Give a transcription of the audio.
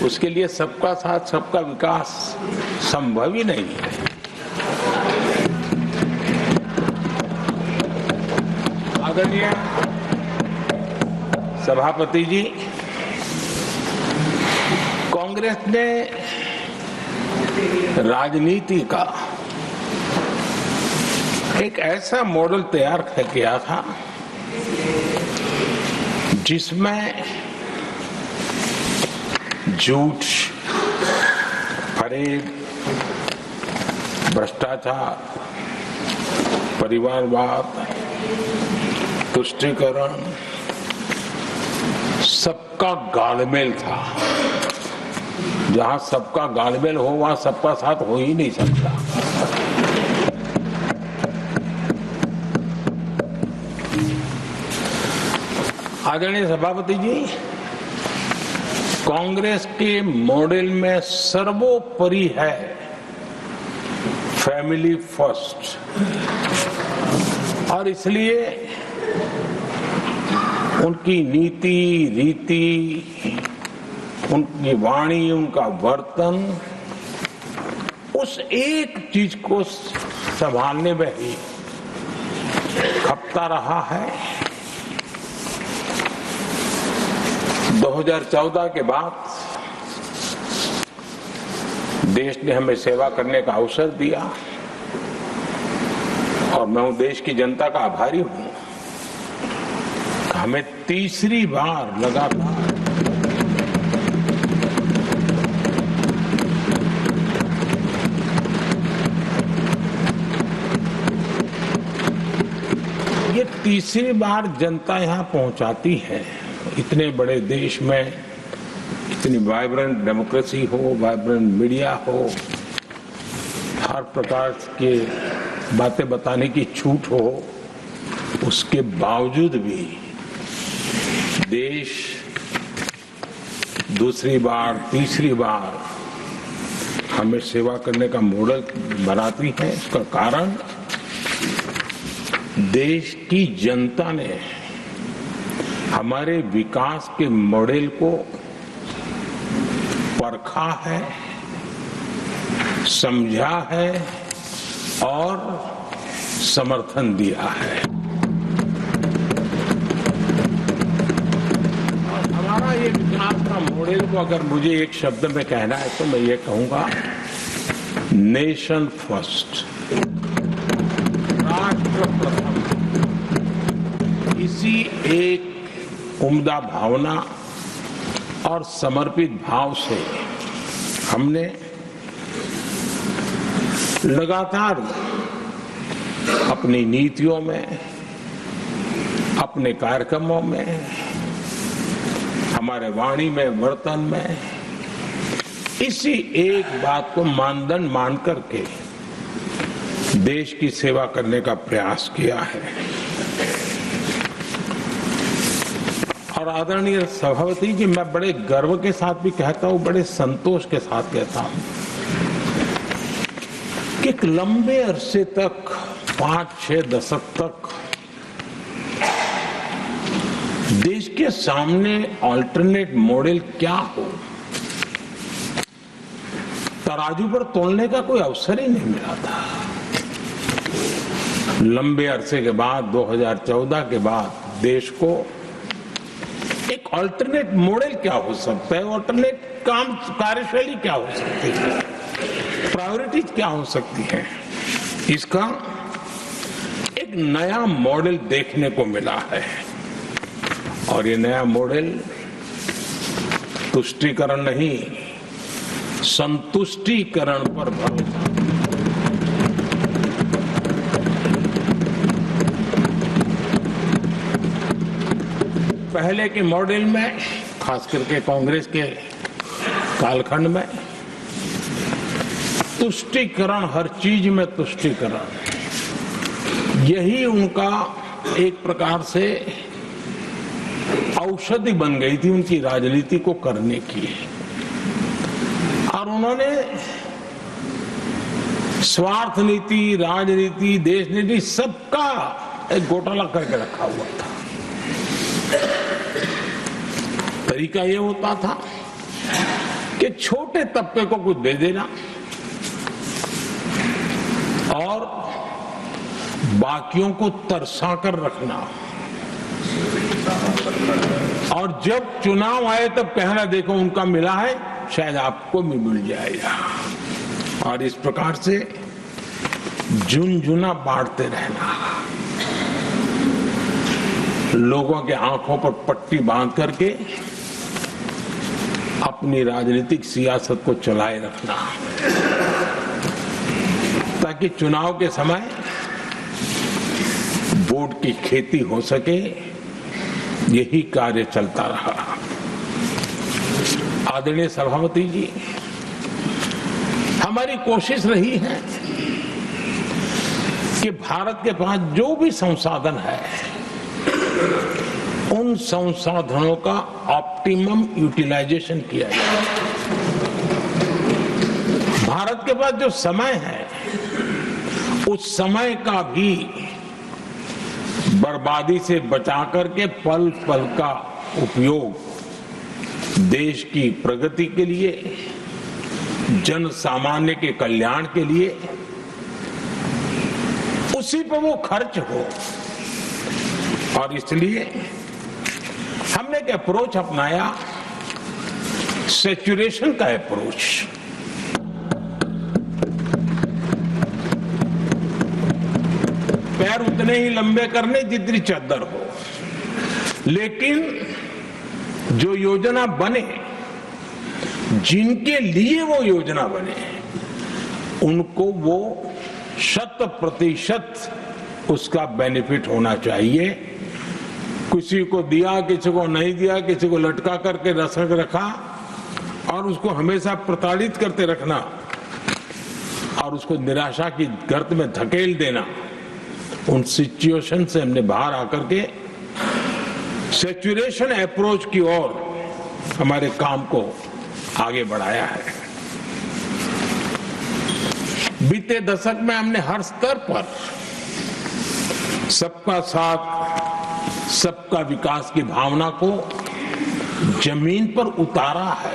उसके लिए सबका साथ सबका विकास संभव ही नहीं है। आदरणीय सभापति जी, कांग्रेस ने राजनीति का एक ऐसा मॉडल तैयार किया था जिसमें झूठ, फरेब, भ्रष्टाचार, परिवारवाद, तुष्टीकरण, सबका गालमेल था। जहां सबका गालमेल हो वहां सबका साथ हो ही नहीं सकता। आदरणीय सभापति जी, कांग्रेस के मॉडल में सर्वोपरि है फैमिली फर्स्ट, और इसलिए उनकी नीति, रीति, उनकी वाणी, उनका वर्तन उस एक चीज को संभालने में ही खपता रहा है। 2014 के बाद देश ने हमें सेवा करने का अवसर दिया और मैं देश की जनता का आभारी हूं। हमें तीसरी बार लगातार ये तीसरी बार जनता यहां पहुंचाती है। इतने बड़े देश में इतनी वाइब्रेंट डेमोक्रेसी हो, वाइब्रेंट मीडिया हो, हर प्रकार के बातें बताने की छूट हो, उसके बावजूद भी देश दूसरी बार, तीसरी बार हमें सेवा करने का मॉडल बनाती है। इसका कारण देश की जनता ने हमारे विकास के मॉडल को परखा है, समझा है और समर्थन दिया है। और हमारा ये विकास का मॉडल को अगर मुझे एक शब्द में कहना है तो मैं ये कहूंगा, नेशन फर्स्ट, राष्ट्र प्रथम। इसी एक उम्दा भावना और समर्पित भाव से हमने लगातार अपनी नीतियों में, अपने कार्यक्रमों में, हमारे वाणी में, वर्तन में इसी एक बात को मानदंड मान करके देश की सेवा करने का प्रयास किया है। और आदरणीय सभापति जी, मैं बड़े गर्व के साथ भी कहता हूं, बड़े संतोष के साथ कहता हूं कि एक लंबे अरसे तक, 5-6 दशक तक देश के सामने अल्टरनेट मॉडल क्या हो, तराजू पर तोलने का कोई अवसर ही नहीं मिला था। लंबे अरसे के बाद, 2014 के बाद देश को एक अल्टरनेट मॉडल क्या हो सकता है, अल्टरनेट कार्यशैली क्या हो सकती है, प्रायोरिटीज क्या हो सकती है, इसका एक नया मॉडल देखने को मिला है। और ये नया मॉडल तुष्टीकरण नहीं, संतुष्टीकरण पर भरोसा। पहले के मॉडल में, खास करके कांग्रेस के कालखंड में, तुष्टीकरण, हर चीज में तुष्टीकरण, यही उनका एक प्रकार से औषधि बन गई थी उनकी राजनीति को करने की। और उन्होंने स्वार्थ नीति, राजनीति, देश नीति, सबका एक घोटाला करके रखा हुआ था। तरीका ये होता था कि छोटे तबके को कुछ दे देना और बाकियों को तरसा कर रखना, और जब चुनाव आए तब कहना देखो उनका मिला है, शायद आपको भी मिल जाएगा। और इस प्रकार से झुनझुना बांटते रहना, लोगों के आंखों पर पट्टी बांध करके अपनी राजनीतिक सियासत को चलाए रखना, ताकि चुनाव के समय वोट की खेती हो सके। यही कार्य चलता रहा। आदरणीय सभापति जी, हमारी कोशिश रही है कि भारत के पास जो भी संसाधन है उन संसाधनों का ऑप्टिमम यूटिलाइजेशन किया जाए। भारत के पास जो समय है उस समय का भी बर्बादी से बचा करके पल पल का उपयोग देश की प्रगति के लिए, जन सामान्य के कल्याण के लिए, उसी पर वो खर्च हो। और इसलिए हमने एक अप्रोच अपनाया, सैचुरेशन का अप्रोच। पैर उतने ही लंबे करने जितनी चद्दर हो, लेकिन जो योजना बने, जिनके लिए वो योजना बने, उनको वो 100% उसका बेनिफिट होना चाहिए। किसी को दिया, किसी को नहीं दिया, किसी को लटका करके रसक रखा और उसको हमेशा प्रताड़ित करते रखना और उसको निराशा की गर्त में धकेल देना, उन सिचुएशन से हमने बाहर आकर के सैचुरेशन अप्रोच की ओर हमारे काम को आगे बढ़ाया है। बीते दशक में हमने हर स्तर पर सबका साथ, सबका विकास की भावना को जमीन पर उतारा है।